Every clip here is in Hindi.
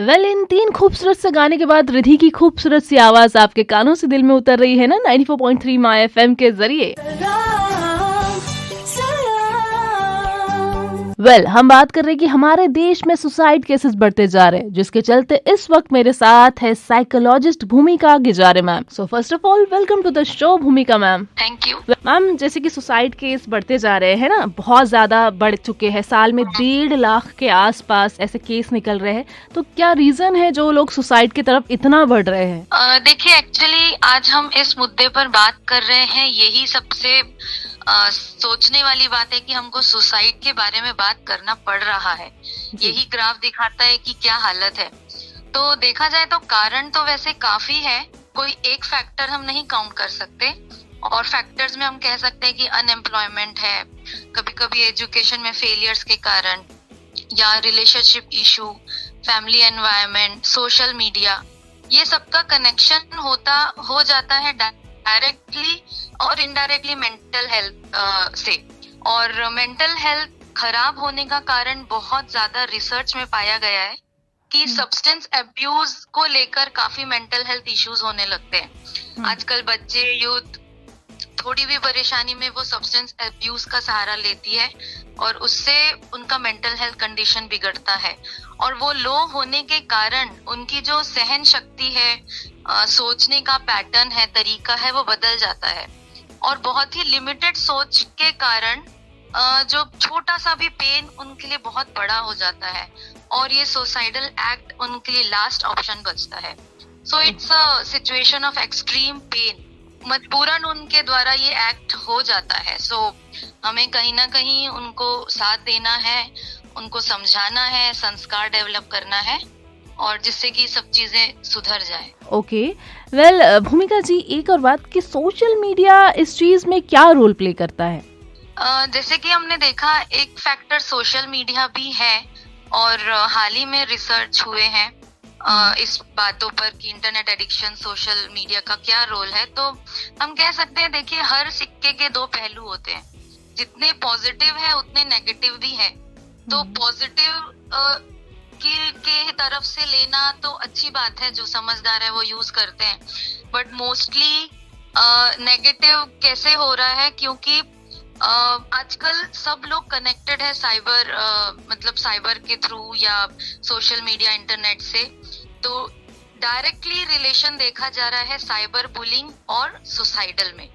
इन 3 खूबसूरत से गाने के बाद रिद्धि की खूबसूरत सी आवाज आपके कानों से दिल में उतर रही है ना 94.3 माय एफएम के जरिए। हम बात कर रहे हैं कि हमारे देश में सुसाइड केसेस बढ़ते जा रहे हैं, जिसके चलते इस वक्त मेरे साथ है psychologist Bhumika Gijare ma'am. So first of all welcome to the show Bhumika ma'am. Thank you ma'am. जैसे कि सुसाइड केस बढ़ते जा रहे हैं ना, बहुत ज्यादा बढ़ चुके हैं, साल में 1.5 लाख के आसपास ऐसे केस निकल रहे हैं, तो क्या रीजन है जो लोग सुसाइड की तरफ इतना बढ़ रहे हैं? देखिए, एक्चुअली आज हम इस मुद्दे पर बात कर रहे हैं, यही सबसे सोचने वाली बात है कि हमको सुसाइड के बारे में बात करना पड़ रहा है। यही ग्राफ दिखाता है कि क्या हालत है। तो देखा जाए तो कारण तो वैसे काफी है, कोई एक फैक्टर हम नहीं काउंट कर सकते। और फैक्टर्स में हम कह सकते हैं कि अनएम्प्लॉयमेंट है, कभी कभी एजुकेशन में फेलियर्स के कारण, या relationship issue, family environment, social media, ये सबका कनेक्शन हो जाता है डायरेक्टली और इनडायरेक्टली मेंटल हेल्थ से। और मेंटल हेल्थ खराब होने का कारण बहुत ज्यादा रिसर्च में पाया गया है कि सब्सटेंस अब्यूज को लेकर काफी मेंटल हेल्थ इश्यूज होने लगते हैं। आजकल बच्चे, यूथ थोड़ी भी परेशानी में वो सब्सटेंस अब्यूज का सहारा लेती है और उससे उनका मेंटल हेल्थ कंडीशन बिगड़ता है। और वो लो होने के कारण उनकी जो सहन शक्ति है, सोचने का पैटर्न है, तरीका है, वो बदल जाता है। और बहुत ही लिमिटेड सोच के कारण जो छोटा सा भी पेन उनके लिए बहुत बड़ा हो जाता है और ये सुसाइडल एक्ट उनके लिए लास्ट ऑप्शन बचता है। So it's a situation of extreme pain, मजबूरन उनके द्वारा ये एक्ट हो जाता है। सो हमें कहीं ना कहीं उनको साथ देना है, उनको समझाना है, संस्कार डेवलप करना है, और जिससे कि सब चीजें सुधर जाए। ओके, भूमिका जी, एक और बात कि सोशल मीडिया इस चीज में क्या रोल प्ले करता है? जैसे कि हमने देखा, एक फैक्टर सोशल मीडिया भी है और हाल ही में रिसर्च हुए हैं इस बातों पर कि इंटरनेट एडिक्शन, सोशल मीडिया का क्या रोल है। तो हम कह सकते हैं, देखिए, हर सिक्के के दो पहलू होते हैं, जितने पॉजिटिव है उतने नेगेटिव भी है। तो पॉजिटिव के तरफ से लेना तो अच्छी बात है, जो समझदार है वो यूज करते हैं। बट मोस्टली नेगेटिव कैसे हो रहा है, क्योंकि आजकल सब लोग कनेक्टेड है साइबर के थ्रू या सोशल मीडिया, इंटरनेट से। तो डायरेक्टली रिलेशन देखा जा रहा है साइबर बुलिंग और सुसाइडल में।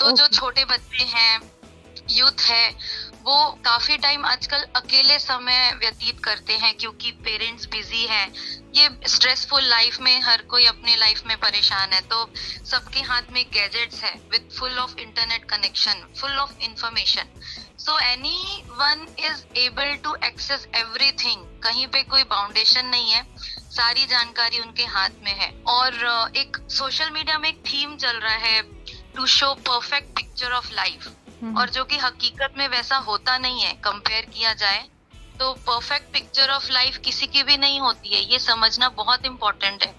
तो जो छोटे बच्चे हैं, यूथ है, वो काफी टाइम आजकल अकेले समय व्यतीत करते हैं क्योंकि पेरेंट्स बिजी हैं। ये स्ट्रेसफुल लाइफ में हर कोई अपने लाइफ में परेशान है, तो सबके हाथ में गैजेट्स है with full of internet connection, full of information. So anyone is able to access everything. कहीं पे कोई बाउंडेशन नहीं है, सारी जानकारी उनके हाथ में है। और एक सोशल मीडिया में एक थीम चल रहा है, to show perfect picture of life, और जो कि हकीकत में वैसा होता नहीं है। कंपेयर किया जाए तो परफेक्ट पिक्चर ऑफ लाइफ किसी की भी नहीं होती है, ये समझना बहुत इम्पोर्टेंट है।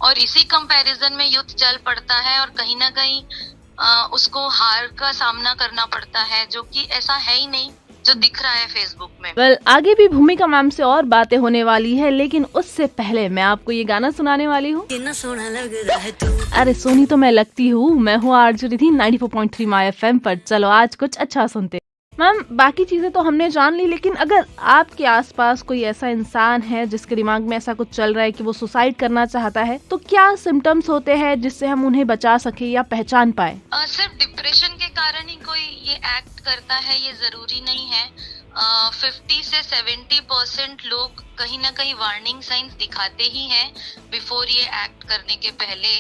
और इसी कंपैरिजन में यूथ चल पड़ता है और कहीं ना कहीं उसको हार का सामना करना पड़ता है, जो कि ऐसा है ही नहीं जो दिख रहा है फेसबुक में। आगे भी भूमिका मैम से और बातें होने वाली है, लेकिन उससे पहले मैं आपको ये गाना सुनाने वाली हूँ। अरे सोनी तो मैं लगती हूँ, मैं हूँ आरजे रिद्धि 94.3 माय एफएम पर। चलो आज कुछ अच्छा सुनते। मैम, बाकी चीजें तो हमने जान ली, लेकिन अगर आपके आसपास कोई ऐसा इंसान है जिसके दिमाग में ऐसा कुछ चल रहा है कि वो सुसाइड करना चाहता है, तो क्या सिम्टम्स होते हैं जिससे हम उन्हें बचा सके या पहचान पाए? सिर्फ डिप्रेशन के कारण ही कोई ये एक्ट करता है ये जरूरी नहीं है। 50 से 70% लोग कहीं ना कहीं वार्निंग साइंस दिखाते ही हैं बिफोर ये एक्ट करने के पहले।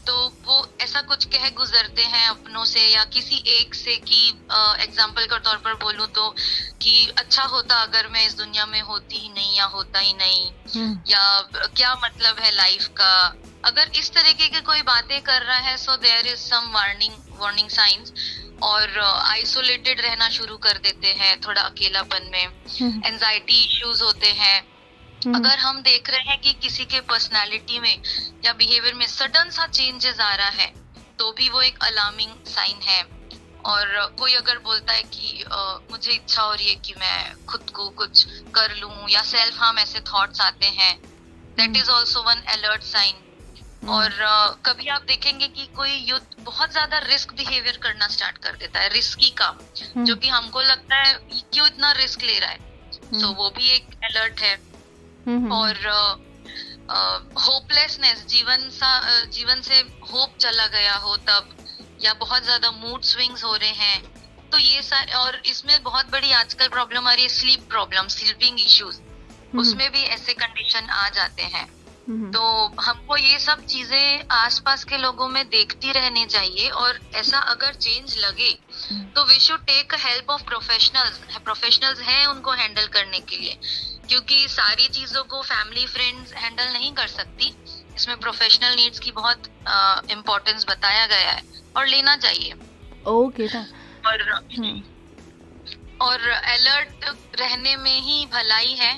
तो वो ऐसा कुछ कह गुजरते हैं अपनों से या किसी एक से, कि एग्जाम्पल के तौर पर बोलूं तो कि अच्छा होता अगर मैं इस दुनिया में होती ही नहीं या होता ही नहीं, या क्या मतलब है लाइफ का। अगर इस तरीके की कोई बातें कर रहा है, so there is some warning signs. और आइसोलेटेड रहना शुरू कर देते हैं, थोड़ा अकेलापन में, एंजाइटी इश्यूज होते हैं। अगर हम देख रहे हैं कि किसी के पर्सनालिटी में या बिहेवियर में सडन सा चेंजेस आ रहा है, तो भी वो एक अलार्मिंग साइन है। और कोई अगर बोलता है कि मुझे इच्छा हो रही है कि मैं खुद को कुछ कर लूं, या सेल्फ हार्म ऐसे थॉट्स आते हैं, that is also one alert sign. और कभी आप देखेंगे कि कोई यूथ बहुत ज्यादा रिस्क बिहेवियर करना स्टार्ट कर देता है, रिस्की काम, जो कि हमको लगता है क्यों इतना रिस्क ले रहा है, सो वो भी एक अलर्ट है। और होपलेसनेस, जीवन से होप चला गया हो तब, या बहुत ज्यादा मूड स्विंग्स हो रहे हैं, तो ये सारे, और इसमें बहुत बड़ी आजकल प्रॉब्लम आ रही है स्लीप प्रॉब्लम, स्लीपिंग इश्यूज, उसमें भी ऐसे कंडीशन आ जाते हैं। तो हमको ये सब चीजें आसपास के लोगों में देखती रहनी चाहिए, और ऐसा अगर चेंज लगे तो we should take help of professionals हैं उनको हैंडल करने के लिए, क्योंकि सारी चीजों को फैमिली फ्रेंड्स हैंडल नहीं कर सकती। इसमें प्रोफेशनल नीड्स की बहुत इम्पोर्टेंस बताया गया है और लेना चाहिए। ओके और अलर्ट रहने में ही भलाई है,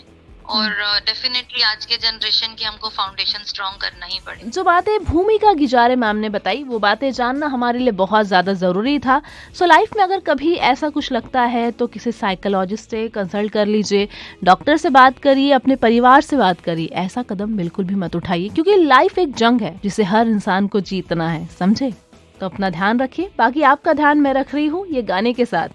और डेफिनेटली आज के जनरेशन की हमको फाउंडेशन स्ट्रॉन्ग करना ही पड़ेगा। जो बातें भूमिका गिजारे मैम ने बताई, वो बातें जानना हमारे लिए बहुत ज्यादा जरूरी था। सो लाइफ में अगर कभी ऐसा कुछ लगता है तो किसी साइकोलॉजिस्ट से कंसल्ट कर लीजिए, डॉक्टर से बात करिए, अपने परिवार से बात करिए। ऐसा कदम बिल्कुल भी मत उठाइए, क्योंकि लाइफ एक जंग है जिसे हर इंसान को जीतना है, समझे? तो अपना ध्यान रखिए। बाकी आपका ध्यान मैं रख रही हूँ ये गाने के साथ।